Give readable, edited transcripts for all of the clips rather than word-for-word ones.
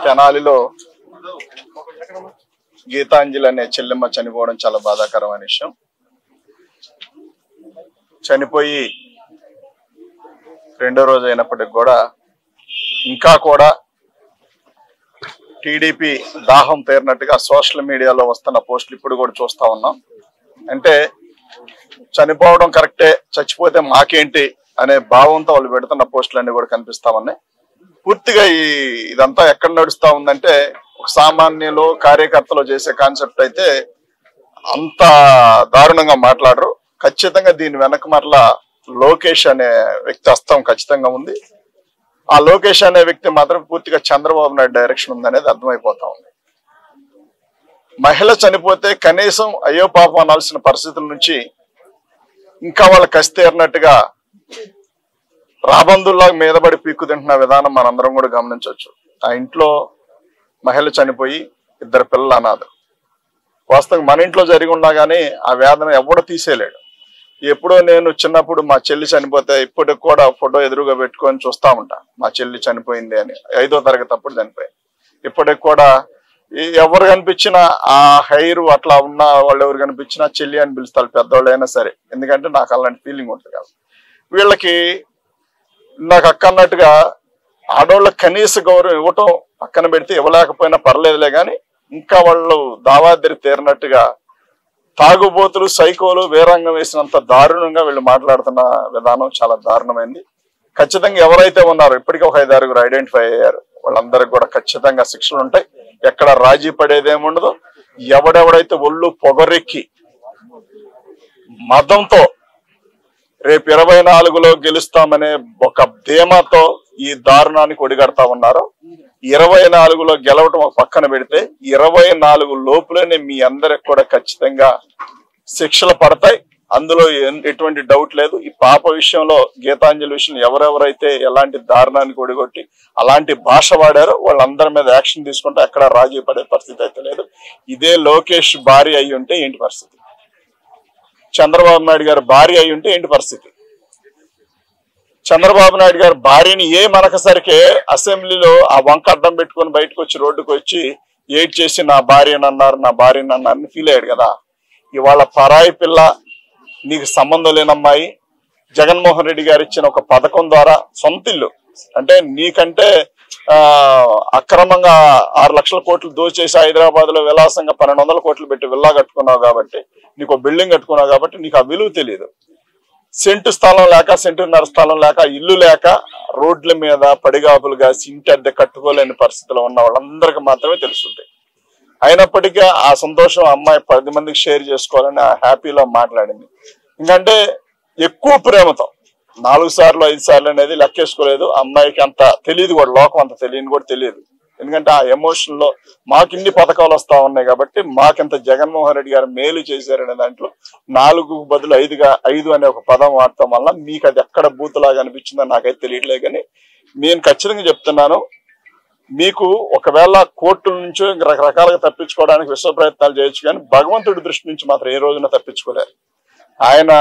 తెనాలిలో గీతాంజలి అనే చెల్లెమ్మ చనిపోవడం చాలా బాధాకరమైన విషయం. చనిపోయి రెండో రోజు అయినప్పటికి కూడా ఇంకా కూడా టీడీపీ దాహం తీరినట్టుగా సోషల్ మీడియాలో వస్తున్న పోస్టులు ఇప్పుడు కూడా చూస్తా ఉన్నాం. అంటే చనిపోవడం కరెక్టే, చచ్చిపోతే మాకేంటి అనే భావంతో వాళ్ళు పెడుతున్న పోస్టులన్నీ కూడా కనిపిస్తా ఉన్నాయి. పూర్తిగా ఇదంతా ఎక్కడ నడుస్తా ఉందంటే ఒక సామాన్యులు కార్యకర్తలు చేసే కాన్సెప్ట్ అయితే అంత దారుణంగా మాట్లాడరు. ఖచ్చితంగా దీని వెనక మరలా లోకేష్ అనే వ్యక్తి హస్తం ఖచ్చితంగా ఉంది. ఆ లోకేష్ అనే వ్యక్తి మాత్రం పూర్తిగా చంద్రబాబు నాయుడు డైరెక్షన్ ఉందనేది అర్థమైపోతా ఉంది. మహిళ చనిపోతే కనీసం అయ్యో పాపం అనాల్సిన పరిస్థితుల నుంచి ఇంకా వాళ్ళ కసి తీరినట్టుగా రాబందుల్లాగా మీదబడి పీక్కు తింటున్న విధానం మనందరం కూడా గమనించవచ్చు. ఆ ఇంట్లో మహిళ చనిపోయి 2 పిల్లలు అనాథలు. వాస్తవంగా మన ఇంట్లో జరిగి ఉన్నా కానీ ఆ వేదన ఎవడో తీసేయలేడు. ఎప్పుడో నేను చిన్నప్పుడు మా చెల్లి చనిపోతే ఇప్పటికి కూడా ఫోటో ఎదురుగా పెట్టుకొని చూస్తా ఉంటా, మా చెల్లి చనిపోయింది అని. 5వ తరగతి అప్పుడు చనిపోయింది. ఇప్పటికి కూడా ఎవరు కనిపించినా ఆ హైరు అట్లా ఉన్న వాళ్ళు ఎవరు కనిపించినా చెల్లి అని పిలుస్తారు, పెద్దవాళ్ళు అయినా సరే. ఎందుకంటే నాకు అలాంటి ఫీలింగ్ ఉంటుంది కదా. వీళ్ళకి నాకు అక్క అన్నట్టుగా ఆడవాళ్ళకి కనీస గౌరవం ఇవ్వటం పక్కన పెడితే ఇవ్వలేకపోయినా పర్లేదులే కానీ ఇంకా వాళ్ళు దావాదిరి తీరినట్టుగా తాగుబోతులు సైకోలు వేరంగం వేసినంత దారుణంగా వీళ్ళు మాట్లాడుతున్న విధానం చాలా దారుణమైంది. ఖచ్చితంగా ఎవరైతే ఉన్నారో ఇప్పటికీ ఒక 5-6 ఐడెంటిఫై అయ్యారు. వాళ్ళందరికి కూడా ఖచ్చితంగా శిక్షలు ఉంటాయి. ఎక్కడ రాజీ పడేదేముండదు. ఎవడెవడైతే ఒళ్ళు పొగరెక్కి మదంతో రేపు 24లో గెలుస్తామనే ఒక ధీమాతో ఈ దారుణానికి ఒడిగడతా ఉన్నారు. 24లో గెలవటం ఒక పక్కన పెడితే 24 లోపులోనే మీ అందరికి కూడా ఖచ్చితంగా శిక్షలు పడతాయి. అందులో ఎటువంటి డౌట్ లేదు. ఈ పాప విషయంలో గీతాంజలి విషయంలో ఎవరెవరైతే ఎలాంటి దారుణానికి ఒడిగొట్టి అలాంటి భాష వాడారో వాళ్ళందరి మీద యాక్షన్ తీసుకుంటే ఎక్కడ రాజీ పడే పరిస్థితి అయితే లేదు. ఇదే లోకేష్ భార్య అయి ఉంటే ఏంటి పరిస్థితి? చంద్రబాబు నాయుడు గారు భార్య అయి ఉంటే ఏంటి పరిస్థితి? చంద్రబాబు నాయుడు గారు భార్యని మనకసరికే అసెంబ్లీలో ఆ వంక అడ్డం పెట్టుకొని బయటకు వచ్చి రోడ్డుకు వచ్చి ఏడ్ చేసి నా భార్యని అన్నారని ఫీల్ అయ్యాడు కదా. ఇవాళ పరాయి పిల్ల, నీకు సంబంధం లేని అమ్మాయి, జగన్మోహన్ రెడ్డి గారు ఇచ్చిన ఒక పథకం ద్వారా సొంత ఇల్లు, అంటే నీకంటే అక్రమంగా 6 లక్షల కోట్లు దోచేసి హైదరాబాద్ లో విలాసంగా 1200 కోట్లు పెట్టి విల్లా కట్టుకున్నావు కాబట్టి, నీకు బిల్డింగ్ కట్టుకున్నావు కాబట్టి నీకు ఆ విలువ తెలియదు. సెంటు స్థలం లేక, సెంటున్నర స్థలం లేక, ఇల్లు లేక రోడ్ల మీద పడిగాపులుగా ఇంటి అద్దె కట్టుకోలేని పరిస్థితిలో ఉన్న వాళ్ళందరికీ మాత్రమే తెలుస్తుంది. అయినప్పటికీ ఆ సంతోషం అమ్మాయి 10 మందికి షేర్ చేసుకోవాలని ఆ హ్యాపీలో మాట్లాడింది. ఎందుకంటే ఎక్కువ ప్రేమతో 4 సార్లు 5 సార్లు అనేది లెక్కేసుకోలేదు. అమ్మాయికి అంత తెలియదు కూడా, లోకం అంత తెలియని కూడా తెలియదు. ఎందుకంటే ఆ ఎమోషన్ లో మాకు ఇన్ని పథకాలు వస్తా ఉన్నాయి కాబట్టి, మాకింత జగన్మోహన్ రెడ్డి గారు మేలు చేశారనే దాంట్లో 4కు బదులు 5 అనే ఒక పదం వాడటం వల్ల మీకు అది ఎక్కడ బూతులాగా అనిపించిందో నాకైతే తెలియట్లేదు. కానీ నేను ఖచ్చితంగా చెప్తున్నాను, మీకు ఒకవేళ కోర్టుల నుంచి రకరకాలుగా తప్పించుకోవడానికి విశ్వ ప్రయత్నాలు చేయొచ్చు, కానీ భగవంతుడి దృష్టి నుంచి మాత్రం ఏ రోజున తప్పించుకోలేరు. ఆయన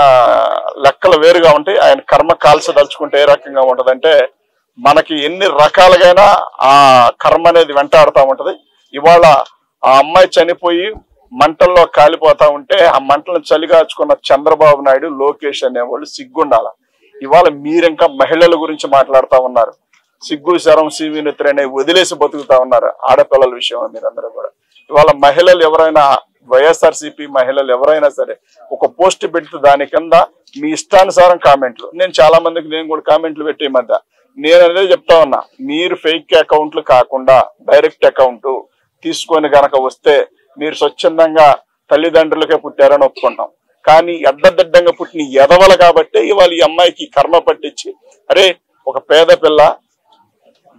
లెక్కలు వేరుగా ఉంటాయి. ఆయన కర్మ కాల్చదలుచుకుంటే ఏ రకంగా ఉంటదంటే, మనకి ఎన్ని రకాలుగైనా ఆ కర్మ అనేది వెంటాడుతూ ఉంటది. ఇవాళ ఆ అమ్మాయి చనిపోయి మంటల్లో కాలిపోతా ఉంటే ఆ మంటలను చలిగాచుకున్న చంద్రబాబు నాయుడు, లోకేష్ అనేవాళ్ళు సిగ్గుండాల. ఇవాళ మీరింకా మహిళల గురించి మాట్లాడుతూ ఉన్నారు. సిగ్గు శరం సివినెత్తురు అనే వదిలేసి బతుకుతా ఉన్నారు ఆడపిల్లల విషయంలో మీరందరూ కూడా. ఇవాళ మహిళలు ఎవరైనా, వైఎస్ఆర్సీపీ మహిళలు ఎవరైనా సరే ఒక పోస్ట్ పెడితే దాని కింద మీ ఇష్టానుసారం కామెంట్లు, నేను చాలా మందికి నేను కూడా కామెంట్లు పెట్టే మధ్య నేను అదే చెప్తా ఉన్నా, మీరు ఫేక్ అకౌంట్లు కాకుండా డైరెక్ట్ అకౌంట్ తీసుకొని గనక వస్తే మీరు స్వచ్ఛందంగా తల్లిదండ్రులకే పుట్టారని ఒప్పుకుంటాం. కానీ అడ్డదిడ్డంగా పుట్టిన ఎదవలు కాబట్టి ఇవాళ ఈ అమ్మాయికి కర్మ పట్టించి, అరే ఒక పేద పిల్ల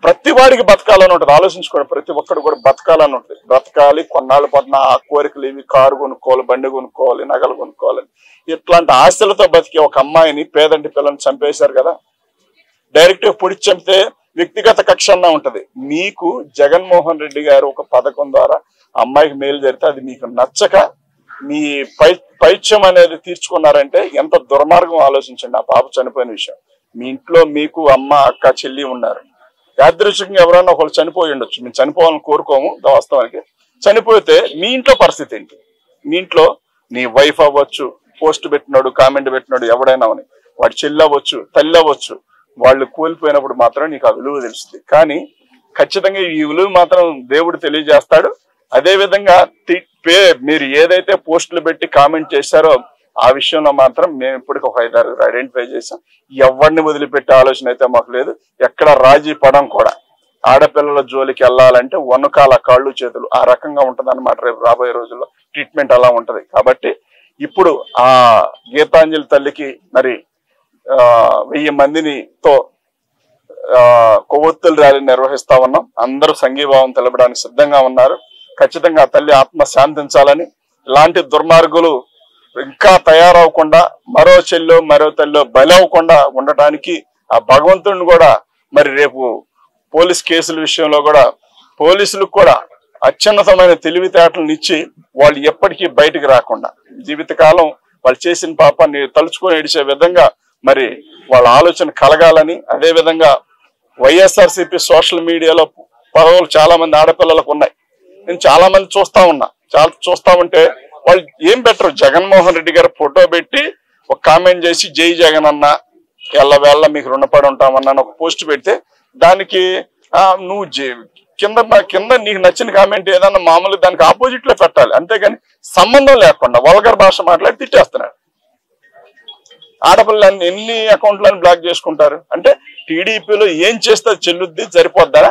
ప్రతి వాడికి బతకాలని ఉంటుంది. ఆలోచించుకోండి, ప్రతి ఒక్కడు కూడా బతకాలని ఉంటుంది. బ్రతకాలి, కొన్నాళ్ళు పట్టిన ఆ కోరికలు ఇవి, కారు కొనుక్కోవాలి, బండి కొనుక్కోవాలి, నగలు కొనుక్కోవాలని ఇట్లాంటి ఆశలతో బతికే ఒక అమ్మాయిని, పేదంటి పిల్లని చంపేశారు కదా. డైరెక్ట్ గా పొడి చంపితే వ్యక్తిగత కక్ష అన్నా ఉంటది. మీకు జగన్మోహన్ రెడ్డి గారు ఒక పథకం ద్వారా అమ్మాయికి మేలు జరిగితే అది మీకు నచ్చక మీ పైత్యం అనేది తీర్చుకున్నారంటే ఎంత దుర్మార్గం ఆలోచించండి. ఆ పాప చనిపోయిన విషయం, మీ ఇంట్లో మీకు అమ్మ, అక్క, చెల్లి ఉన్నారు. యాదృచ్ఛికంగా ఎవరైనా ఒకళ్ళు చనిపోయి ఉండొచ్చు, మేము చనిపోవాలని కోరుకోము వాస్తవానికి. చనిపోతే మీ ఇంట్లో పరిస్థితి ఏంటి? మీ ఇంట్లో నీ వైఫ్ అవ్వచ్చు, పోస్ట్ పెట్టినాడు, కామెంట్ పెట్టినాడు, ఎవడైనా అని, వాడి చెల్లి అవ్వచ్చు, తల్లి అవ్వచ్చు, వాళ్ళు కోల్పోయినప్పుడు మాత్రం నీకు ఆ విలువ తెలుస్తుంది. కానీ ఖచ్చితంగా ఈ విలువ మాత్రం దేవుడు తెలియజేస్తాడు. అదే విధంగా మీరు ఏదైతే పోస్టులు పెట్టి కామెంట్ చేశారో ఆ విషయంలో మాత్రం మేము ఇప్పటికి ఒక 5-6 ఐడెంటిఫై చేసాం. ఎవరిని వదిలిపెట్టే ఆలోచన అయితే మాకు లేదు. ఎక్కడ రాజీ పడం కూడా. ఆడపిల్లల జోలికి వెళ్ళాలంటే వనకాల కాళ్ళు చేతులు ఆ రకంగా ఉంటది అన్నమాట. రేపు రాబోయే రోజుల్లో ట్రీట్మెంట్ అలా ఉంటది. కాబట్టి ఇప్పుడు ఆ గీతాంజలి తల్లికి మరి 1000 మందితో కొవ్వొత్తుల ర్యాలీ నిర్వహిస్తా ఉన్నాం. అందరూ సంఘీభావం తెలపడానికి సిద్ధంగా ఉన్నారు. ఖచ్చితంగా ఆ తల్లి ఆత్మ శాంతించాలని, ఇలాంటి దుర్మార్గులు ఇంకా తయారవకుండా, మరో చెల్లో మరో తల్లో బలి అవ్వకుండా ఉండటానికి ఆ భగవంతుడిని కూడా మరి రేపు పోలీస్ కేసుల విషయంలో కూడా పోలీసులకు కూడా అత్యున్నతమైన తెలివితేటలను ఇచ్చి వాళ్ళు ఎప్పటికీ బయటికి రాకుండా జీవితకాలం వాళ్ళు చేసిన పాపాన్ని తలుచుకొని ఏడిచే విధంగా మరి వాళ్ళ ఆలోచన కలగాలని, అదే విధంగా వైఎస్ఆర్సీపీ సోషల్ మీడియాలో పదవులు చాలా మంది ఆడపిల్లలకు ఉన్నాయి. నేను చాలా మంది చూస్తా ఉంటే వాళ్ళు ఏం బెటర్, జగన్మోహన్ రెడ్డి గారు ఫోటో పెట్టి ఒక కామెంట్ చేసి జై జగన్ అన్న ఎల్లవేళ్ళ మీకు రుణపడి ఉంటామన్నా ఒక పోస్ట్ పెడితే దానికి నువ్వు కింద నీకు నచ్చిన కామెంట్ ఏదన్నా మామూలుగా దానికి ఆపోజిట్ లో పెట్టాలి. అంతేగాని సంబంధం లేకుండా వల్గర్ భాష మాట్లాడి తిట్టేస్తున్నాడు. ఆడపిల్లలు ఎన్ని అకౌంట్లను బ్లాక్ చేసుకుంటారు అంటే టీడీపీలో ఏం చేస్తే చెల్లుద్ది సరిపోద్దా?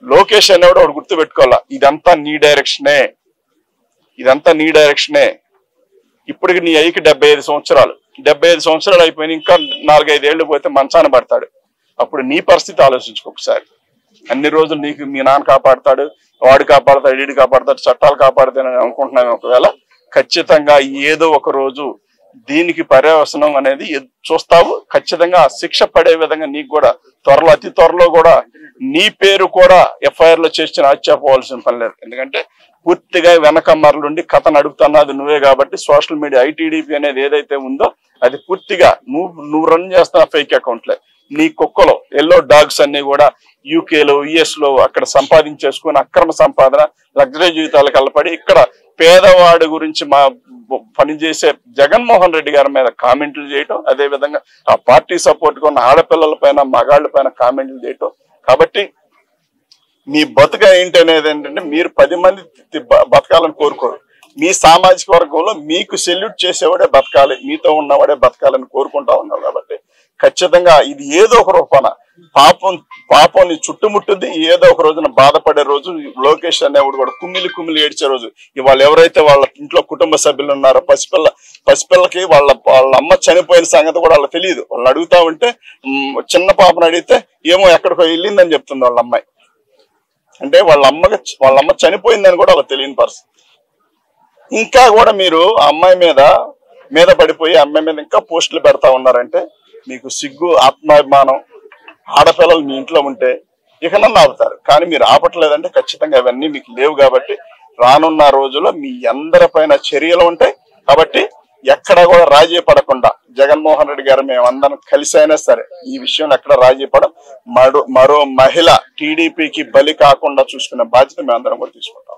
లోకేష్ అనేవాడు ఒకటి గుర్తు పెట్టుకోవాలా, ఇదంతా నీ డైరెక్షనే. ఇప్పటికి నీ అయ్యకి 75 సంవత్సరాలు. 75 సంవత్సరాలు అయిపోయిన ఇంకా 4-5 ఏళ్లు పోతే మంచాన పడతాడు. అప్పుడు నీ పరిస్థితి ఆలోచించుకో ఒకసారి. అన్ని రోజులు నీకు మీ నాన్న కాపాడతాడు, వాడు కాపాడతాడు, వీడు కాపాడతాడు, చట్టాలు కాపాడుతానని అనుకుంటున్నాను. ఒకవేళ ఖచ్చితంగా ఏదో ఒక రోజు దీనికి పర్యవసనం అనేది చూస్తావు. ఖచ్చితంగా శిక్ష పడే విధంగా నీకు కూడా అతి త్వరలో కూడా నీ పేరు కూడా FIR లో చేసిన ఆశ్చర్యపోవాల్సిన పని లేదు. ఎందుకంటే పూర్తిగా వెనక మరలుండి కథ నడుపుతున్నది నువ్వే. కాబట్టి సోషల్ మీడియా ITDP అనేది ఏదైతే ఉందో అది పూర్తిగా నువ్వు రన్ చేస్తున్న ఫేక్ అకౌంట్లే. నీ కుక్కలో ఎల్లో డాగ్స్ అన్ని కూడా UK లో US లో అక్కడ సంపాదించేసుకుని అక్రమ సంపాదన లగ్జరీ జీవితాలకు అల్లపడి ఇక్కడ పేదవాడి గురించి పనిచేసే జగన్మోహన్ రెడ్డి గారి మీద కామెంట్లు చేయటం, అదే విధంగా ఆ పార్టీ సపోర్ట్ గా ఉన్న ఆడపిల్లల పైన మగాళ్ళ పైన కామెంట్లు చేయటం. కాబట్టి మీ బతుక ఏంటి అనేది ఏంటంటే మీరు 10 మంది బతకాలని కోరుకోరు. మీ సామాజిక వర్గంలో మీకు సెల్యూట్ చేసేవాడే బతకాలి, మీతో ఉన్నవాడే బతకాలని కోరుకుంటా ఉన్నావు. కాబట్టి ఖచ్చితంగా ఇది ఏదో ఒక రూపాన పాపం చుట్టుముట్టుంది. ఏదో ఒక రోజున బాధపడే రోజు లోకేష్ అనేవాడు కూడా కుమ్మిలి ఏడ్చే రోజు. ఇవాళ ఎవరైతే వాళ్ళ ఇంట్లో కుటుంబ సభ్యులు ఉన్నారో పసిపిల్లకి వాళ్ళ అమ్మ చనిపోయిన సంగతి కూడా వాళ్ళకి తెలియదు. వాళ్ళని అడుగుతా ఉంటే చిన్న పాపను అడిగితే ఏమో ఎక్కడికో వెళ్ళిందని చెప్తుంది వాళ్ళ అమ్మాయి. అంటే వాళ్ళ అమ్మ చనిపోయిందని కూడా వాళ్ళకి తెలియని పరిస్థితి. ఇంకా కూడా మీరు ఆ అమ్మాయి మీద పడిపోయి అమ్మాయి మీద ఇంకా పోస్టులు పెడతా ఉన్నారంటే మీకు సిగ్గు, ఆత్మాభిమానం, ఆడపిల్లలు మీ ఇంట్లో ఉంటే ఇకనన్నా ఆపుతారు. కానీ మీరు ఆపట్లేదంటే ఖచ్చితంగా అవన్నీ మీకు లేవు. కాబట్టి రానున్న రోజుల్లో మీ అందరిపైన చర్యలు ఉంటాయి. కాబట్టి ఎక్కడ కూడా రాజీ పడకుండా జగన్మోహన్ రెడ్డి గారు మేమందరం కలిసి అయినా సరే ఈ విషయంలో ఎక్కడ రాజీ పడం, మరో మహిళ టీడీపీకి బలి కాకుండా చూసుకునే బాధ్యత మేమందరం కూడా తీసుకుంటాం.